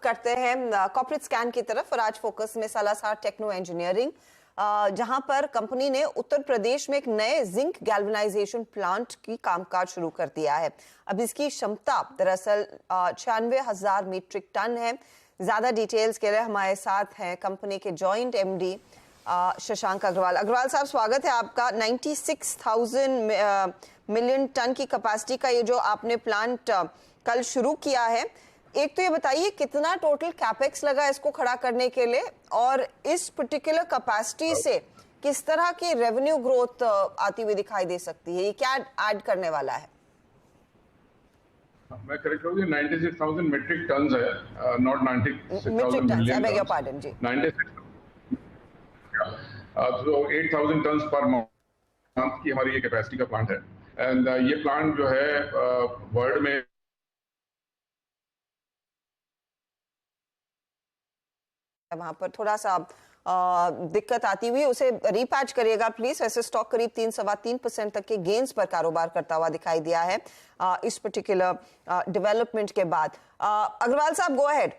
करते हैं corporate scan की तरफ और आज फोकस में सालासर टेक्नो इंजीनियरिंग, जहां पर कंपनी ने उत्तर प्रदेश में एक नए जिंक गैल्वेनाइजेशन प्लांट की कामकाज शुरू कर दिया है। अब इसकी क्षमता दरअसल 96,000 मीट्रिक टन है। ज्यादा डिटेल्स के लिए हमारे साथ हैं कंपनी के जॉइंट एमडी शशांक अग्रवाल। अग्रवाल साहब, स्वागत है आपका। 96,000 मिलियन टन की कैपेसिटी का ये जो आपने प्लांट कल शुरू किया है, एक तो ये बताइए कितना टोटल कैपेक्स लगा इसको खड़ा करने के लिए, और इस पर्टिकुलर कैपेसिटी से किस तरह की रेवेन्यू ग्रोथ आती हुई दिखाई दे सकती है, ये क्या ऐड करने वाला है? मैं करेक्ट हूँ, 96,000 मीट्रिक टन्स है, not 96,000 million. I beg your pardon जी। 96, तो 8,000 टन्स पर मंथ की हमारी ये कैपेसिटी का प्लांट है। एंड ये प्लांट जो है वर्ल्ड में वहां पर थोड़ा सा दिक्कत आती हुई उसे रीपैच करिएगा प्लीज। वैसे स्टॉक करीब 3-3.25% तक के गेन्स पर कारोबार करता हुआ दिखाई दिया है इस पर्टिकुलर डेवलपमेंट के बाद। अग्रवाल साहब, गो अहेड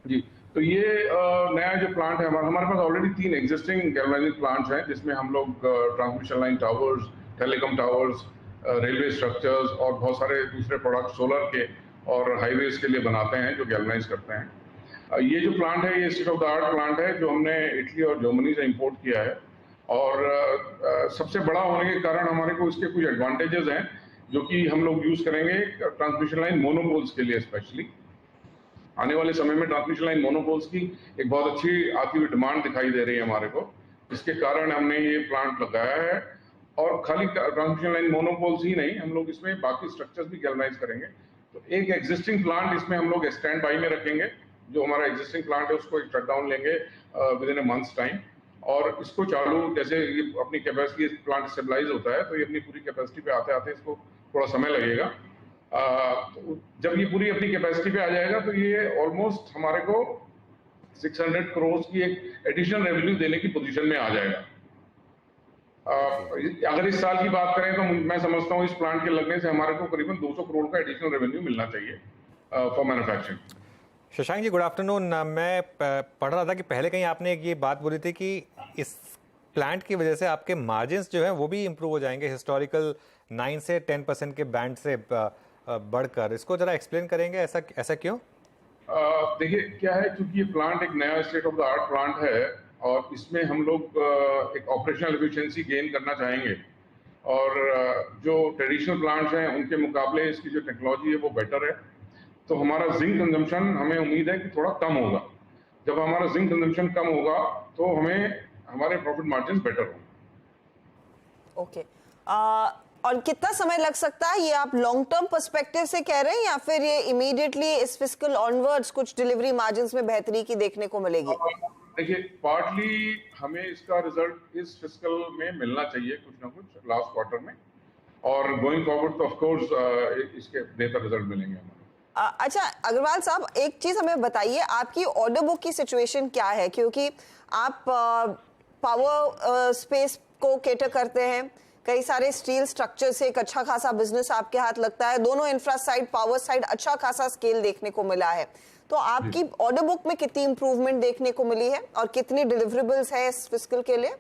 जी। तो ये नया जो प्लांट है हमारे पास ऑलरेडी 3 एग्जिस्टिंग गैल्वेनाइजिंग प्लांट्स हैं, जिसमें हम लोग transmission line towers, telecom towers, railway structures और बहुत सारे दूसरे प्रोडक्ट सोलर के और हाईवेज के लिए बनाते हैं जो गैल्वेनाइज करते हैं। ये जो प्लांट है ये state of the art plant है जो हमने इटली और जर्मनी से इंपोर्ट किया है, और सबसे बड़ा होने के कारण हमारे को इसके कुछ एडवांटेजेस हैं जो कि हम लोग यूज करेंगे ट्रांसमिशन लाइन मोनोपोल्स के लिए। स्पेशली आने वाले समय में ट्रांसमिशन लाइन मोनोपोल्स की एक बहुत अच्छी आती हुई डिमांड दिखाई दे रही है हमारे को, इसके कारण हमने ये प्लांट लगाया है। और खाली ट्रांसमिशन लाइन मोनोपोल्स ही नहीं, हम लोग इसमें बाकी स्ट्रक्चर्स भी गैल्वेनाइज करेंगे। तो एक एग्जिस्टिंग प्लांट इसमें हम लोग स्टैंड बाई में रखेंगे, जो हमारा एग्जिस्टिंग प्लांट है उसको एक शट डाउन लेंगे with in a months time, और इसको चालू जैसे ये अपनी कैपेसिटी प्लांट स्टेबलाइज होता है तो ये अपनी पूरी कैपेसिटी पे आते आते इसको थोड़ा समय लगेगा। तो जब ये पूरी अपनी कैपेसिटी पे आ जाएगा तो ये ऑलमोस्ट हमारे को 600 करोड़ की एक एडिशनल रेवेन्यू देने की पोजीशन में आ जाएगा। अगर इस साल की बात करें तो मैं समझता हूँ इस प्लांट के लगने से हमारे को करीबन 200 करोड़ का एडिशनल रेवेन्यू मिलना चाहिए for manufacturing. Shashank ji, good afternoon. मैं पढ़ रहा था कि पहले कहीं आपने एक ये बात बोली थी कि इस प्लांट की वजह से आपके मार्जिन्स जो हैं वो भी इम्प्रूव हो जाएंगे, हिस्टोरिकल 9 से 10% के बैंड से बढ़कर। इसको जरा एक्सप्लेन करेंगे, ऐसा क्यों? देखिए क्या है, क्योंकि ये प्लांट एक नया state of the art plant है और इसमें हम लोग एक ऑपरेशनल एफिशिएंसी गेन करना चाहेंगे, और जो ट्रेडिशनल प्लांट्स हैं उनके मुकाबले इसकी जो टेक्नोलॉजी है वो बेटर है। तो हमारा जिंक कंजम्पशन हमें उम्मीद है कि थोड़ा कम होगा। जब हमारा जिंक कंजम्पशन कम होगा तो हमें हमारे प्रॉफिट मार्जिन बेटर होंगे। ओके। और कितना समय लग सकता है, ये आप लॉन्ग टर्म पर्सपेक्टिव से कह रहे हैं या फिर ये इमीडिएटली इस फिस्कल ऑनवर्ड्स कुछ डिलीवरी मार्जिन्स में बेहतरी की देखने को मिलेगी? देखिए, पार्टली हमें इसका रिजल्ट इस फिस्कल में मिलना चाहिए, कुछ ना कुछ लास्ट क्वार्टर में, और गोइंग फॉरवर्ड तो ऑफ कोर्स इसके बेहतर रिजल्ट मिलेंगे हमें। अच्छा अग्रवाल साहब, एक चीज हमें बताइए, आपकी ऑर्डर बुक की सिचुएशन क्या है? क्योंकि आप पावर स्पेस को केटर करते हैं, कई सारे स्टील स्ट्रक्चर से एक अच्छा खासा बिजनेस आपके हाथ लगता है, दोनों इंफ्रा साइड पावर साइड अच्छा खासा स्केल देखने को मिला है। तो आपकी ऑर्डर बुक में कितनी इंप्रूवमेंट देखने को मिली है और कितनी डिलीवरेबल्स है इस फिस्कल के लिए?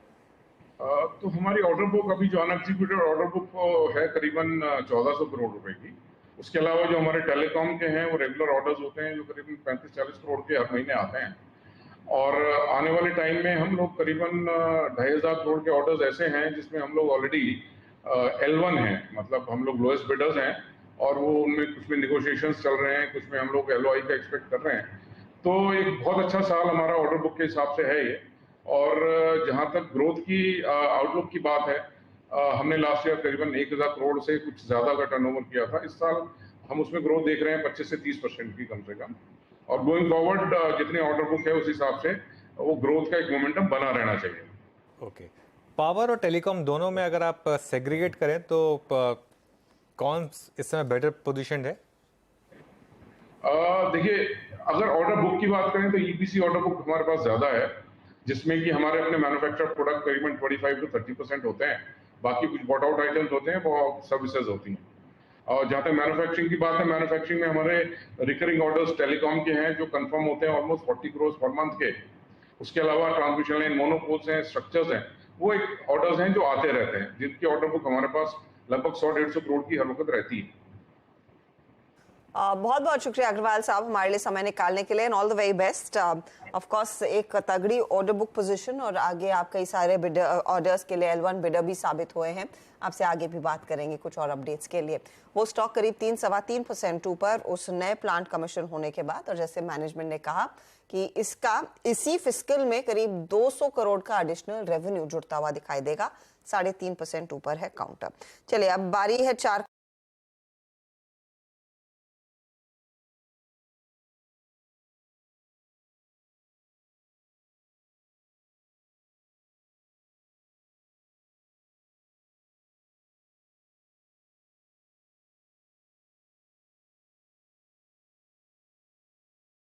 तो हमारी ऑर्डर बुक अभी जो अनएग्जीक्यूटेड ऑर्डर बुक है करीबन 1400 करोड़ रुपए की। उसके अलावा जो हमारे टेलीकॉम के हैं वो रेगुलर ऑर्डर्स होते हैं जो करीबन 35-40 करोड़ के हर महीने आते हैं, और आने वाले टाइम में हम लोग करीबन 2500 करोड़ के ऑर्डर्स ऐसे हैं जिसमें हम लोग ऑलरेडी L1 हैं, मतलब हम लोग लोएस्ट बिडर्स हैं, और वो उनमें कुछ में निगोशिएशंस चल रहे हैं, कुछ में हम लोग LOI का एक्सपेक्ट कर रहे हैं। तो एक बहुत अच्छा साल हमारा ऑर्डर बुक के हिसाब से है ये। और जहाँ तक ग्रोथ की आउटलुक की बात है, हमने लास्ट ईयर करीबन 1000 करोड़ से कुछ ज्यादा का टर्नओवर किया था। इस साल हम उसमें ग्रोथ देख रहे हैं 25 से 30% की कम से कम, और गोइंग फॉरवर्ड जितने ऑर्डर बुक है उस हिसाब से वो ग्रोथ का एक मोमेंटम बना रहना चाहिए। ओके। पावर और टेलीकॉम दोनों में अगर आप सेग्रीगेट करें तो कौन इस समय बेटर पोजीशन है? देखिए, अगर ऑर्डर बुक की बात करें तो ईपीसी ऑर्डर बुक हमारे पास ज्यादा है, जिसमें कि हमारे अपने मैन्युफैक्चर्ड प्रोडक्ट करीबन 25 से 30% होते हैं, बाकी कुछ बॉट आउट आइटम्स होते हैं, वो सर्विसेज होती हैं। और जहाँ तक मैन्युफैक्चरिंग की बात है, मैन्युफैक्चरिंग में हमारे रिकरिंग ऑर्डर्स टेलीकॉम के हैं जो कंफर्म होते हैं ऑलमोस्ट 40 करोड़ पर मंथ के। उसके अलावा ट्रांसमिशन लाइन मोनोपोल्स हैं, स्ट्रक्चर्स हैं, वो एक ऑर्डर्स हैं जो आते रहते हैं, जिनकी ऑर्डर बुक हमारे पास लगभग 100-150 करोड़ की हर वक्त रहती है। बहुत बहुत शुक्रिया अग्रवाल साहब हमारे लिए समय निकालने के लिए and all the very best. Of course एक तगड़ी ऑर्डर बुक पोजीशन और आगे आप कई सारे ऑर्डर्स के लिए L1 बिडर भी साबित हुए हैं। आपसे आगे भी बात करेंगे कुछ और अपडेट्स के लिए। वो स्टॉक करीब 3-3.25% ऊपर उस नए प्लांट कमीशन होने के बाद, और जैसे मैनेजमेंट ने कहा कि इसका इसी फिस्कल में करीब 200 करोड़ का एडिशनल रेवेन्यू जुड़ता हुआ दिखाई देगा। 3.5% ऊपर है काउंटर। चलिए अब बारी है 4